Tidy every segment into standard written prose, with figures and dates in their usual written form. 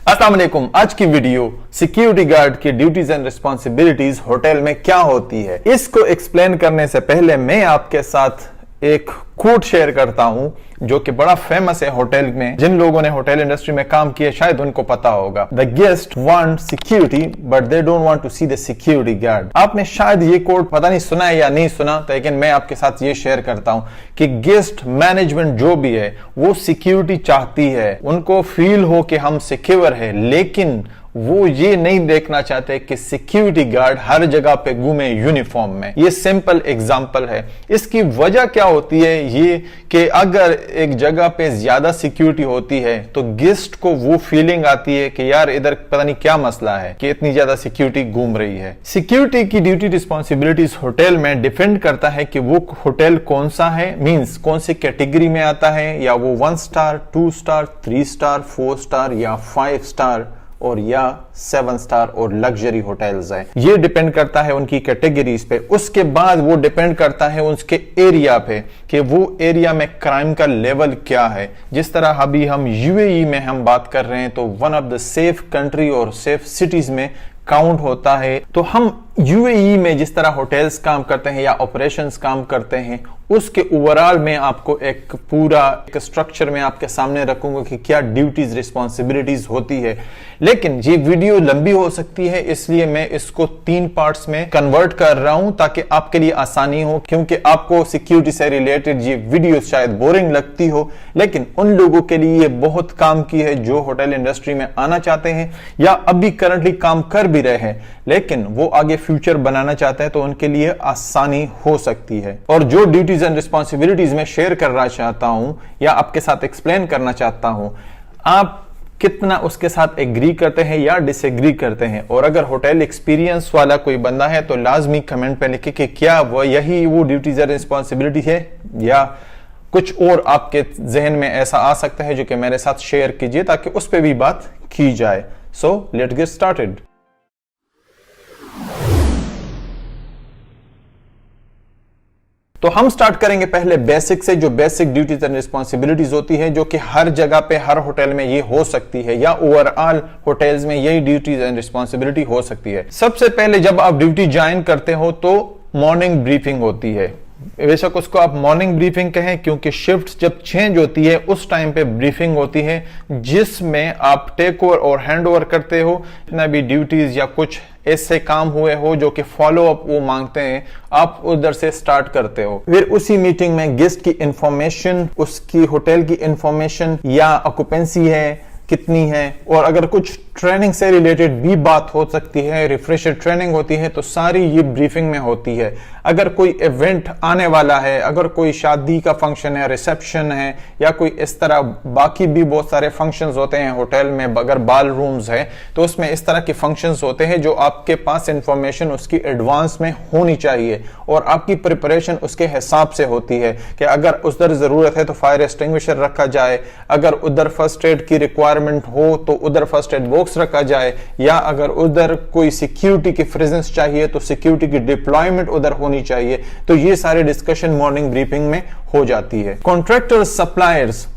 अस्सलाम वालेकुम। आज की वीडियो सिक्योरिटी गार्ड की ड्यूटीज एंड रिस्पॉन्सिबिलिटीज होटल में क्या होती है, इसको एक्सप्लेन करने से पहले मैं आपके साथ एक कोट शेयर करता हूं जो कि बड़ा फेमस है होटल में। जिन लोगों ने होटल इंडस्ट्री में काम किया शायद उनको पता होगा। The guest want security but they don't want to see the security guard. आपने शायद ये कोट पता नहीं सुना है या नहीं सुना, लेकिन मैं आपके साथ ये शेयर करता हूं कि गेस्ट मैनेजमेंट जो भी है वो सिक्योरिटी चाहती है, उनको फील हो कि हम सिक्योर है, लेकिन वो ये नहीं देखना चाहते कि सिक्योरिटी गार्ड हर जगह पे घूमे यूनिफॉर्म में। ये सिंपल एग्जांपल है। इसकी वजह क्या होती है ये कि अगर एक जगह पे ज्यादा सिक्योरिटी होती है तो गेस्ट को वो फीलिंग आती है कि यार इधर पता नहीं क्या मसला है कि इतनी ज्यादा सिक्योरिटी घूम रही है। सिक्योरिटी की ड्यूटी रिस्पॉन्सिबिलिटीज होटल में डिपेंड करता है कि वो होटल कौन सा है, मींस कौन सी कैटेगरी में आता है, या वो 1 स्टार 2 स्टार 3 स्टार 4 स्टार या 5 स्टार और या 7 स्टार और लग्जरी होटल्स हैं। ये डिपेंड करता है उनकी कैटेगरीज पे। उसके बाद वो डिपेंड करता है उसके एरिया पे कि वो एरिया में क्राइम का लेवल क्या है। जिस तरह अभी हम यूएई में हम बात कर रहे हैं तो one of the safe country और सेफ सिटीज में काउंट होता है। तो हम यूएई में जिस तरह होटल्स काम करते हैं या ऑपरेशंस काम करते हैं उसके ओवरऑल में आपको एक पूरा एक स्ट्रक्चर में आपके सामने रखूंगा कि क्या ड्यूटीज रिस्पॉन्सिबिलिटीज होती है। लेकिन ये वीडियो लंबी हो सकती है, इसलिए मैं इसको 3 पार्ट्स में कन्वर्ट कर रहा हूं ताकि आपके लिए आसानी हो, क्योंकि आपको सिक्योरिटी से रिलेटेड ये वीडियो शायद बोरिंग लगती हो, लेकिन उन लोगों के लिए ये बहुत काम की है जो होटल इंडस्ट्री में आना चाहते हैं या अभी करंटली काम कर भी रहे हैं लेकिन वो आगे फ्यूचर बनाना चाहते हैं, तो उनके लिए आसानी हो सकती है। और जो ड्यूटीज एंड रिस्पॉन्सिबिलिटीज में शेयर करना चाहता हूं या आपके साथ एक्सप्लेन करना चाहता हूं, आप कितना उसके साथ एग्री करते हैं या डिसएग्री करते हैं। और अगर होटल एक्सपीरियंस वाला कोई बंदा है तो लाजमी कमेंट पे लिखे कि क्या वो यही वो ड्यूटीज एंड रिस्पॉन्सिबिलिटी है या कुछ और आपके जहन में ऐसा आ सकता है जो कि मेरे साथ शेयर कीजिए ताकि उस पर भी बात की जाए। So let's get started. तो हम स्टार्ट करेंगे पहले बेसिक से, जो बेसिक ड्यूटीज एंड रिस्पॉन्सिबिलिटीज होती है जो कि हर जगह पे हर होटल में ये हो सकती है या ओवरऑल होटल्स में यही ड्यूटीज एंड रिस्पॉन्सिबिलिटी हो सकती है। सबसे पहले जब आप ड्यूटी ज्वाइन करते हो तो मॉर्निंग ब्रीफिंग होती है। बेशक उसको आप मॉर्निंग ब्रीफिंग कहें क्योंकि शिफ्ट जब चेंज होती है उस टाइम पे ब्रीफिंग होती है जिसमें आप टेक ओवर और हैंड ओवर करते हो। जितना भी ड्यूटीज या कुछ ऐसे काम हुए हो जो कि फॉलो अप वो मांगते हैं आप उधर से स्टार्ट करते हो। फिर उसी मीटिंग में गेस्ट की इंफॉर्मेशन, उसकी होटल की इंफॉर्मेशन या ऑक्यूपेंसी है कितनी है, और अगर कुछ ट्रेनिंग से रिलेटेड भी बात हो सकती है, रिफ्रेशर ट्रेनिंग होती है, तो सारी ये ब्रीफिंग में होती है। अगर कोई इवेंट आने वाला है, अगर कोई शादी का फंक्शन है, रिसेप्शन है या कोई इस तरह बाकी भी बहुत सारे फंक्शंस होते हैं होटल में, अगर बाल रूम्स है तो उसमें इस तरह के फंक्शंस होते हैं जो आपके पास इंफॉर्मेशन उसकी एडवांस में होनी चाहिए और आपकी प्रिपरेशन उसके हिसाब से होती है कि अगर उधर जरूरत है तो फायर एक्सटिंग्विशर रखा जाए, अगर उधर फर्स्ट एड की रिक्वायरमेंट हो तो उधर फर्स्ट एड बॉक्स रखा जाए, या अगर उधर कोई सिक्योरिटी की प्रेजेंस चाहिए तो सिक्योरिटी की डिप्लॉयमेंट उधर होनी चाहिए। तो ये सारे डिस्कशन मॉर्निंग ब्रीफिंग में हो जाती है। कॉन्ट्रैक्टर्स, सप्लायर्स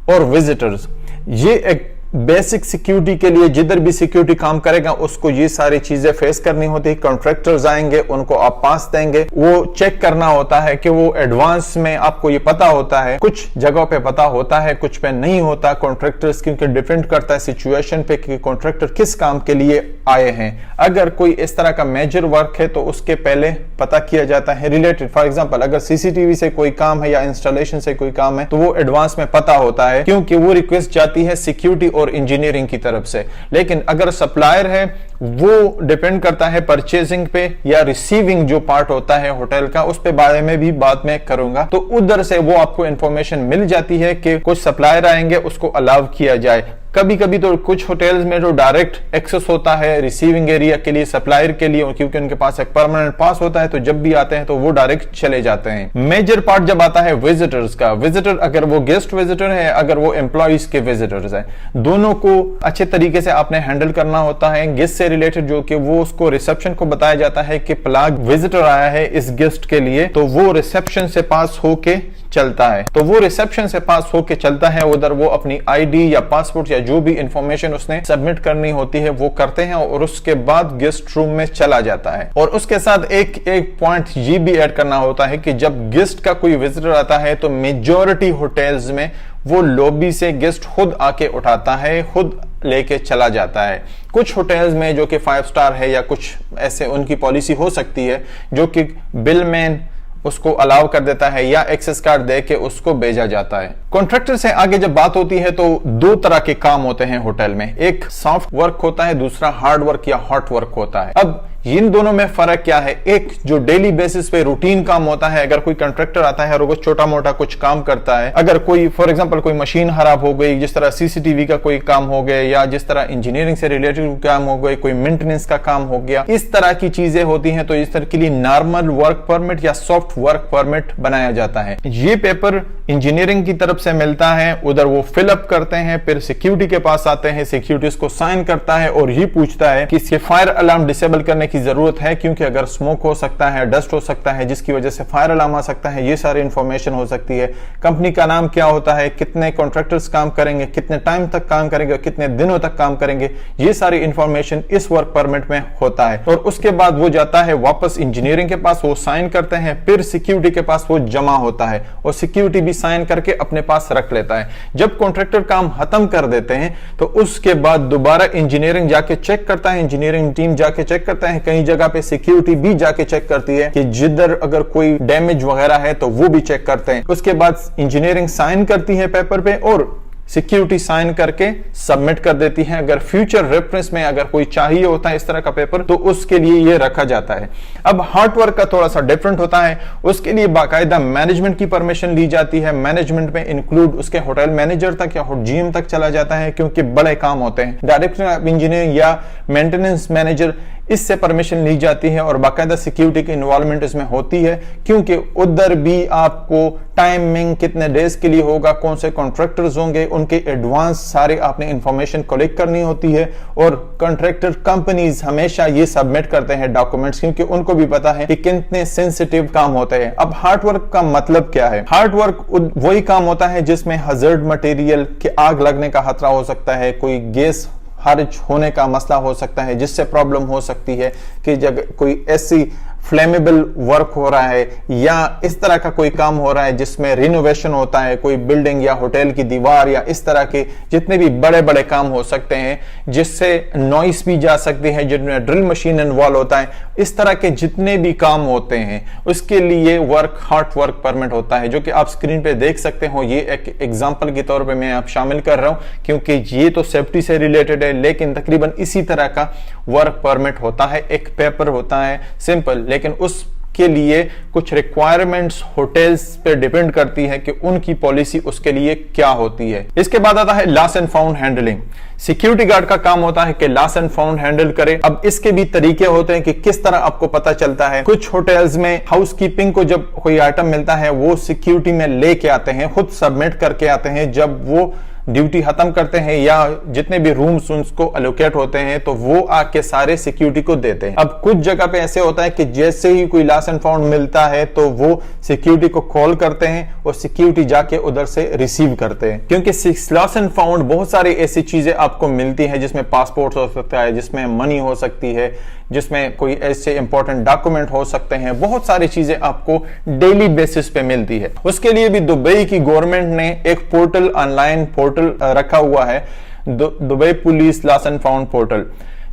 और विजिटर्स, ये एक बेसिक सिक्योरिटी के लिए जिधर भी सिक्योरिटी काम करेगा उसको ये सारी चीजें फेस करनी होती है। कॉन्ट्रैक्टर्स आएंगे, उनको आप पास देंगे, वो चेक करना होता है कि वो एडवांस में आपको ये पता होता है, कुछ जगहों पे पता होता है कुछ पे नहीं होता। कॉन्ट्रैक्टर्स क्योंकि डिपेंड करता है सिचुएशन पे कि कॉन्ट्रैक्टर किस काम के लिए आए हैं। अगर कोई इस तरह का मेजर वर्क है तो उसके पहले पता किया जाता है रिलेटेड। फॉर एग्जांपल अगर सीसीटीवी से कोई काम है या इंस्टॉलेशन से कोई काम है तो वो एडवांस में पता होता है क्योंकि वो रिक्वेस्ट जाती है सिक्योरिटी और इंजीनियरिंग की तरफ से। लेकिन अगर सप्लायर है वो डिपेंड करता है परचेजिंग पे या रिसीविंग जो पार्ट होता है होटल का, उस पे बारे में भी बात मैं करूंगा। तो उधर से वो आपको इंफॉर्मेशन मिल जाती है कि कुछ सप्लायर आएंगे उसको अलाउ किया जाए। कभी कभी तो कुछ होटल्स में तो डायरेक्ट एक्सेस होता है रिसीविंग एरिया के लिए सप्लायर के लिए, क्योंकि उनके पास एक परमानेंट पास होता है, तो जब भी आते हैं तो वो डायरेक्ट चले जाते हैं। मेजर पार्ट जब आता है विजिटर्स का, विजिटर अगर वो गेस्ट विजिटर है अगर वो एम्प्लॉइज के विजिटर्स है, दोनों को अच्छे तरीके से आपने हैंडल करना होता है। गेस्ट से रिलेटेड जो कि वो उसको रिसेप्शन को बताया जाता है कि प्लाग विजिटर आया है इस गेस्ट के लिए, तो वो रिसेप्शन से पास होके चलता है। तो वो रिसेप्शन से पास होके चलता है, उधर वो अपनी आईडी या पासपोर्ट या जो भी इंफॉर्मेशन उसने सबमिट करनी होती है वो करते हैं और उसके बाद गेस्ट रूम में चला जाता है। और उसके साथ एक पॉइंट ये भी ऐड करना होता है कि जब गेस्ट का कोई विजिटर आता है तो मेजॉरिटी होटल्स में वो लॉबी से गेस्ट खुद आके उठाता है, खुद लेके चला जाता है। कुछ होटल्स में जो कि 5 स्टार है या कुछ ऐसे उनकी पॉलिसी हो सकती है जो कि बिलमैन उसको अलाउ कर देता है या एक्सेस कार्ड दे के उसको भेजा जाता है। कॉन्ट्रैक्टर से आगे जब बात होती है तो 2 तरह के काम होते हैं होटल में, एक सॉफ्ट वर्क होता है, दूसरा हार्ड वर्क या हॉट वर्क होता है। अब इन दोनों में फर्क क्या है? एक जो डेली बेसिस पे रूटीन काम होता है, अगर कोई कॉन्ट्रैक्टर आता है और वो छोटा मोटा कुछ काम करता है, अगर कोई फॉर एग्जांपल कोई मशीन खराब हो गई, जिस तरह सीसीटीवी का कोई काम हो गया या जिस तरह इंजीनियरिंग से रिलेटेड काम हो गई, कोई मेंटेनेंस का काम हो गया, इस तरह की चीजें होती हैं तो इस तरह के लिए नॉर्मल वर्क परमिट या सॉफ्ट वर्क परमिट बनाया जाता है। ये पेपर इंजीनियरिंग की तरफ से मिलता है, उधर वो फिलअप करते हैं, फिर सिक्योरिटी के पास आते हैं, सिक्योरिटी उसको साइन करता है और ये पूछता है कि इसके फायर अलार्म डिसेबल करने की जरूरत है, क्योंकि अगर स्मोक हो सकता है, डस्ट हो सकता है जिसकी वजह से फायर अलार्म आ सकता है, ये सारी इंफॉर्मेशन हो सकती है। कंपनी का नाम क्या होता है, कितने कॉन्ट्रैक्टर्स काम करेंगे, कितने टाइम तक काम करेंगे, कितने दिनों तक काम करेंगे, ये सारी इंफॉर्मेशन इस वर्क परमिट में होता है। और उसके बाद वो जाता है वापस इंजीनियरिंग के पास, वो साइन करते हैं, फिर सिक्योरिटी के पास वो जमा होता है और सिक्योरिटी भी साइन करके अपने पास रख लेता है। जब कॉन्ट्रैक्टर काम खत्म कर देते हैं तो उसके बाद दोबारा इंजीनियरिंग जाके चेक करता है, इंजीनियरिंग टीम जाके चेक करता है, कई जगह पे सिक्योरिटी भी जाके चेक करती है कि जिधर अगर कोई डैमेज वगैरह है तो वो भी चेक करते हैं। उसके बाद इंजीनियरिंग साइन करती है पेपर पे और सिक्योरिटी साइन करके सबमिट कर देती है। अगर फ्यूचर रेफरेंस में अगर कोई चाहिए होता है इस तरह का पेपर तो उसके लिए ये रखा जाता है। अब हार्ड वर्क का थोड़ा सा डिफरेंट होता है, उसके लिए बाकायदा मैनेजमेंट की परमिशन ली जाती है। मैनेजमेंट में इंक्लूड उसके होटल मैनेजर तक या जीएम तक चला जाता है, क्योंकि बड़े काम होते हैं। डायरेक्टर ऑफ इंजीनियरिंग या मेंटेनेंस मैनेजर इससे परमिशन ली जाती है और बाकायदा सिक्योरिटी की इन्वॉल्वमेंट इसमें होती है, क्योंकि उधर भी आपको टाइमिंग कितने डेज के लिए होगा, कौन से कॉन्ट्रैक्टर्स होंगे, उनके एडवांस सारे आपने इंफॉर्मेशन कलेक्ट करनी होती है। और कॉन्ट्रैक्टर कंपनीज हमेशा ये सबमिट करते हैं डॉक्यूमेंट्स, क्योंकि उनको भी पता है कि कितने सेंसिटिव काम होते हैं। अब हार्ड वर्क का मतलब क्या है? हार्ड वर्क वही काम होता है जिसमें हजर्ड मटेरियल के आग लगने का खतरा हो सकता है, कोई गैस खारिज होने का मसला हो सकता है जिससे प्रॉब्लम हो सकती है, कि जब कोई ऐसी फ्लेमेबल वर्क हो रहा है या इस तरह का कोई काम हो रहा है जिसमें रिनोवेशन होता है, कोई बिल्डिंग या होटल की दीवार या इस तरह के जितने भी बड़े बड़े काम हो सकते हैं जिससे नॉइस भी जा सकती है, जिनमें ड्रिल मशीन इन्वॉल्व होता है, इस तरह के जितने भी काम होते हैं उसके लिए हार्ड वर्क परमिट होता है, जो कि आप स्क्रीन पे देख सकते हो। ये एक एग्जांपल के तौर पे मैं आप शामिल कर रहा हूं, क्योंकि ये तो सेफ्टी से रिलेटेड है, लेकिन तकरीबन इसी तरह का वर्क परमिट होता है। एक पेपर होता है सिंपल, लेकिन उसके लिए कुछ रिक्वायरमेंट्स होटल्स पे डिपेंड करती है कि उनकी पॉलिसी उसके लिए क्या होती है। इसके बाद आता है lost and found handling. Security guard का काम होता है कि लॉस्ट एंड फाउंड हैंडल करे। अब इसके भी तरीके होते हैं कि किस तरह आपको पता चलता है। कुछ होटल्स में हाउसकीपिंग को जब कोई आइटम मिलता है वो सिक्योरिटी में लेके आते हैं, खुद सबमिट करके आते हैं। जब वो ड्यूटी खत्म करते हैं या जितने भी रूम्स उनको एलोकेट होते हैं तो वो आके सारे सिक्योरिटी को देते हैं। अब कुछ जगह पे ऐसे होता है कि जैसे ही कोई लॉस्ट एंड फाउंड मिलता है तो वो सिक्योरिटी को कॉल करते हैं और सिक्योरिटी जाके उधर से रिसीव करते हैं, क्योंकि लॉस्ट एंड फाउंड बहुत सारी ऐसी चीजें आपको मिलती है जिसमें पासपोर्ट हो सकता है, जिसमें मनी हो सकती है, जिसमें कोई ऐसे इंपॉर्टेंट डॉक्यूमेंट हो सकते हैं। बहुत सारी चीजें आपको डेली बेसिस पे मिलती है। उसके लिए भी दुबई की गवर्नमेंट ने एक पोर्टल, ऑनलाइन पोर्टल रखा हुआ है, Dubai police lost and found portal,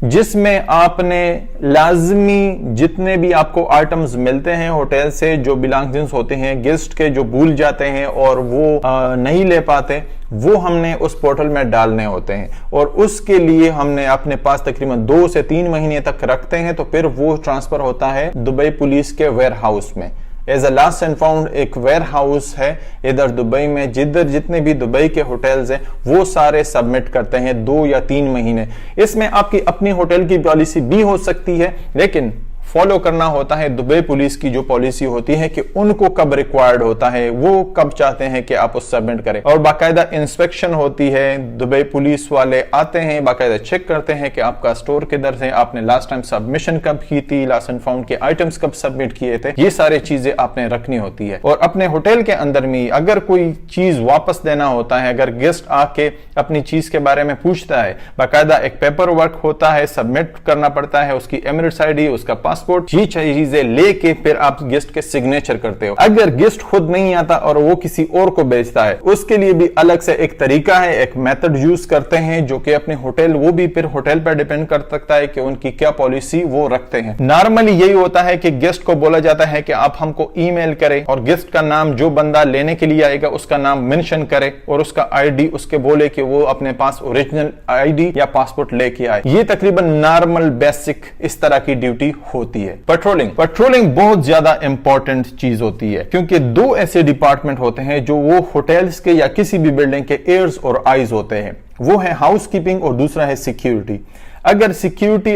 जिसमें आपने लाजमी जितने भी आपको आइटम्स मिलते हैं होटल से, जो बिलोंगिंग्स होते हैं गेस्ट के, जो भूल जाते हैं और वो नहीं ले पाते, वो हमने उस पोर्टल में डालने होते हैं। और उसके लिए हमने अपने पास तकरीबन 2 से 3 महीने तक रखते हैं, तो फिर वो ट्रांसफर होता है दुबई पुलिस के वेयर हाउस में। As a lost and found एक वेयर हाउस है इधर दुबई में, जिधर जितने भी दुबई के होटल्स हैं वो सारे सबमिट करते हैं 2 या 3 महीने। इसमें आपकी अपनी होटल की पॉलिसी भी हो सकती है, लेकिन फॉलो करना होता है दुबई पुलिस की जो पॉलिसी होती है कि उनको कब रिक्वायर्ड होता है, वो कब चाहते हैं कि आप उस सबमिट करें। और बाकायदा इंस्पेक्शन होती है, दुबई पुलिस वाले आते हैं, बाकायदा चेक करते हैं कि आपका स्टोर किधर से, आपने लास्ट टाइम सबमिशन कब की थी, लास्ट एंड फाउंड के आइटम्स कब सबमिट किए थे, ये सारी चीजें आपने रखनी होती है। और अपने होटल के अंदर में अगर कोई चीज वापस देना होता है, अगर गेस्ट आके अपनी चीज के बारे में पूछता है, बाकायदा एक पेपर वर्क होता है, सबमिट करना पड़ता है, उसकी एमिरेट्स आईडी, उसका पासपोर्ट, ये चीजें लेके फिर आप गेस्ट के सिग्नेचर करते हो। अगर गेस्ट खुद नहीं आता और वो किसी और को बेचता है, उसके लिए भी अलग से एक तरीका है, एक मेथड यूज करते हैं जो कि अपने होटल, वो भी फिर होटल पर डिपेंड कर सकता है कि उनकी क्या पॉलिसी वो रखते हैं। नॉर्मली यही होता है कि गेस्ट को बोला जाता है कि आप हमको ईमेल करें और गेस्ट का नाम, जो बंदा लेने के लिए आएगा उसका नाम मेंशन करे और उसका आईडी उसके बोले कि वो अपने पास ओरिजिनल आईडी या पासपोर्ट लेके आए। ये तकरीबन नॉर्मल बेसिक इस तरह की ड्यूटी होती है। पेट्रोलिंग बहुत ज्यादा इंपॉर्टेंट चीज होती है, क्योंकि दो ऐसे डिपार्टमेंट होते हैं जो वो होटल्स के या किसी भी बिल्डिंग के एयर्स और आईज होते हैं। वो है हाउसकीपिंग और दूसरा है सिक्योरिटी।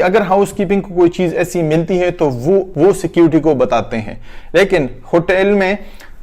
अगर हाउसकीपिंग को कोई चीज ऐसी मिलती है तो वो सिक्योरिटी को बताते हैं, लेकिन होटल में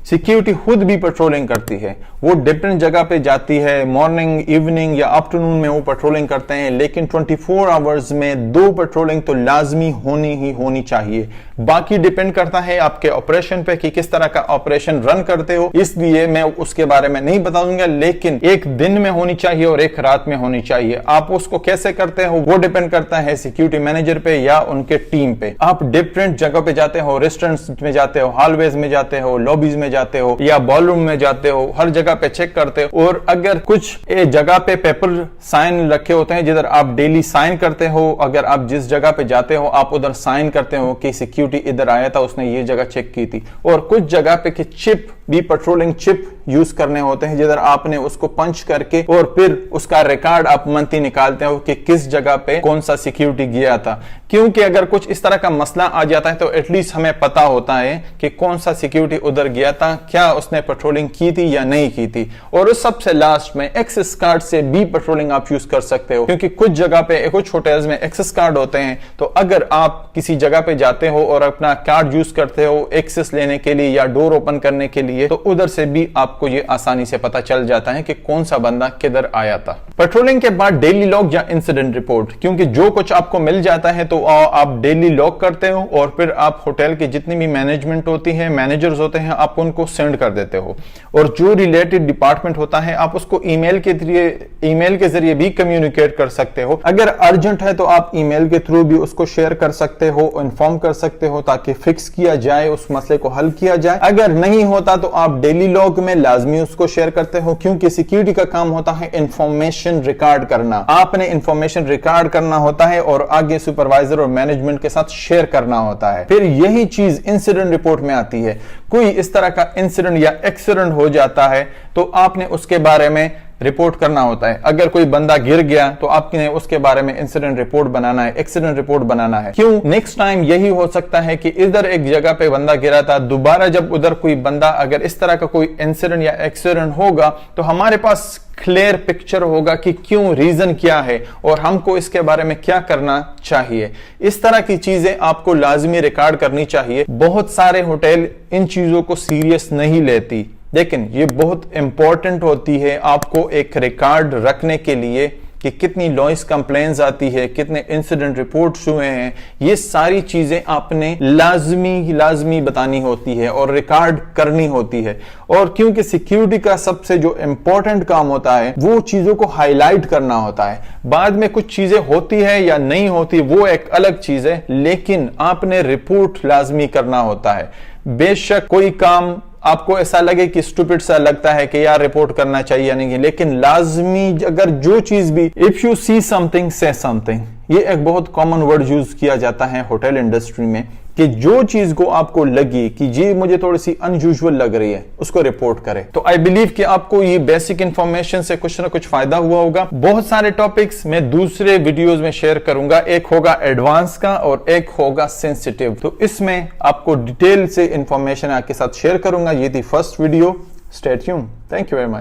सिक्योरिटी खुद भी पेट्रोलिंग करती है। वो डिफरेंट जगह पे जाती है, मॉर्निंग, इवनिंग या आफ्टरनून में वो पेट्रोलिंग करते हैं, लेकिन 24 आवर्स में 2 पेट्रोलिंग तो लाजमी होनी चाहिए। बाकी डिपेंड करता है आपके ऑपरेशन पे कि किस तरह का ऑपरेशन रन करते हो, इसलिए मैं उसके बारे में नहीं बताऊंगा, लेकिन एक दिन में होनी चाहिए और एक रात में होनी चाहिए। आप उसको कैसे करते हो वो डिपेंड करता है सिक्योरिटी मैनेजर पे या उनके टीम पे। आप डिफरेंट जगह पे जाते हो, रेस्टोरेंट्स में जाते हो, हॉलवेज में जाते हो, लॉबीज में जाते हो या बॉलरूम में जाते हो, हर जगह पे चेक करते हो। और अगर कुछ जगह पे पेपर साइन रखे होते हैं जिधर आप डेली साइन करते हो, अगर आप जिस जगह पे जाते हो आप उधर साइन करते हो कि सिक्योरिटी इधर आया था, उसने ये जगह चेक की थी। और कुछ जगह पे कि चिप भी, पेट्रोलिंग चिप यूज करने होते हैं जिधर आपने उसको पंच करके और फिर उसका रिकॉर्ड आप मंथली निकालते हो कि किस जगह पे कौन सा सिक्योरिटी गया था। क्योंकि अगर कुछ इस तरह का मसला आ जाता है तो एटलीस्ट हमें पता होता है कि कौन सा सिक्योरिटी उधर गया था, क्या उसने पेट्रोलिंग की थी या नहीं की थी। और उस सबसे लास्ट में एक्सेस कार्ड से भी पेट्रोलिंग आप यूज कर सकते हो, क्योंकि कुछ जगह पे, कुछ होटल्स में एक्सेस कार्ड होते हैं। तो अगर आप किसी जगह पे जाते हो और अपना कार्ड यूज करते हो एक्सेस लेने के लिए या डोर ओपन करने के लिए, तो उधर से भी आपको ये आसानी से पता चल जाता है कि कौन सा बंदा किधर आया था। पेट्रोलिंग के बाद डेली लॉग या इंसिडेंट रिपोर्ट, क्योंकि जो कुछ आपको मिल जाता है तो आप डेली लॉग करते हो और फिर आप होटल की जितनी भी मैनेजमेंट होती है, मैनेजर्स होते हैं, आप उनको सेंड कर देते हो। और जो रिलेटेड डिपार्टमेंट होता है आप उसको ईमेल के जरिए भी कम्युनिकेट कर सकते हो। अगर अर्जेंट है तो आप ईमेल के थ्रू भी उसको शेयर कर सकते हो, इन्फॉर्म कर सकते हो, ताकि फिक्स किया जाए, उस मसले को हल किया जाए। अगर नहीं होता तो आप डेली लॉग में लाजमी उसको शेयर करते हो, क्योंकि सिक्योरिटी का काम होता है इंफॉर्मेशन रिकॉर्ड करना। आपने इंफॉर्मेशन रिकॉर्ड करना होता है और आगे सुपरवाइजर और मैनेजमेंट के साथ शेयर करना होता है। फिर यही चीज इंसिडेंट रिपोर्ट में आती है। कोई इस तरह का इंसिडेंट या एक्सीडेंट हो जाता है तो आपने उसके बारे में रिपोर्ट करना होता है। अगर कोई बंदा गिर गया तो आपने उसके बारे में इंसिडेंट रिपोर्ट बनाना है, एक्सीडेंट रिपोर्ट बनाना है। क्यों? नेक्स्ट टाइम यही हो सकता है कि इधर एक जगह पे बंदा गिरा था, दोबारा जब उधर कोई बंदा, अगर इस तरह का कोई इंसिडेंट या एक्सीडेंट होगा तो हमारे पास क्लियर पिक्चर होगा कि क्यों, रीजन क्या है और हमको इसके बारे में क्या करना चाहिए। इस तरह की चीजें आपको लाजमी रिकॉर्ड करनी चाहिए। बहुत सारे होटल इन चीजों को सीरियस नहीं लेती, लेकिन ये बहुत इंपॉर्टेंट होती है आपको एक रिकॉर्ड रखने के लिए कि कितनी नॉइस कंप्लेंट्स आती है, कितने इंसिडेंट रिपोर्ट्स हुए हैं। ये सारी चीजें आपने लाजमी बतानी होती है और रिकॉर्ड करनी होती है। और क्योंकि सिक्योरिटी का सबसे जो इंपॉर्टेंट काम होता है वो चीजों को हाईलाइट करना होता है। बाद में कुछ चीजें होती है या नहीं होती वो एक अलग चीज है, लेकिन आपने रिपोर्ट लाजमी करना होता है। बेशक कोई काम आपको ऐसा लगे कि स्टूपिड सा लगता है कि यार रिपोर्ट करना चाहिए या नहीं, लेकिन लाजमी, अगर जो चीज भी, इफ यू सी समथिंग से समथिंग, ये एक बहुत कॉमन वर्ड यूज किया जाता है होटल इंडस्ट्री में, कि जो चीज को आपको लगी कि ये मुझे थोड़ी सी अनयूजुअल लग रही है उसको रिपोर्ट करें। तो आई बिलीव कि आपको ये बेसिक इंफॉर्मेशन से कुछ ना कुछ फायदा हुआ होगा। बहुत सारे टॉपिक्स मैं दूसरे वीडियोस में शेयर करूंगा, एक होगा एडवांस का और एक होगा सेंसिटिव। तो इसमें आपको डिटेल से इंफॉर्मेशन आपके साथ शेयर करूंगा। ये थी first video. Stay tuned. Thank you very much.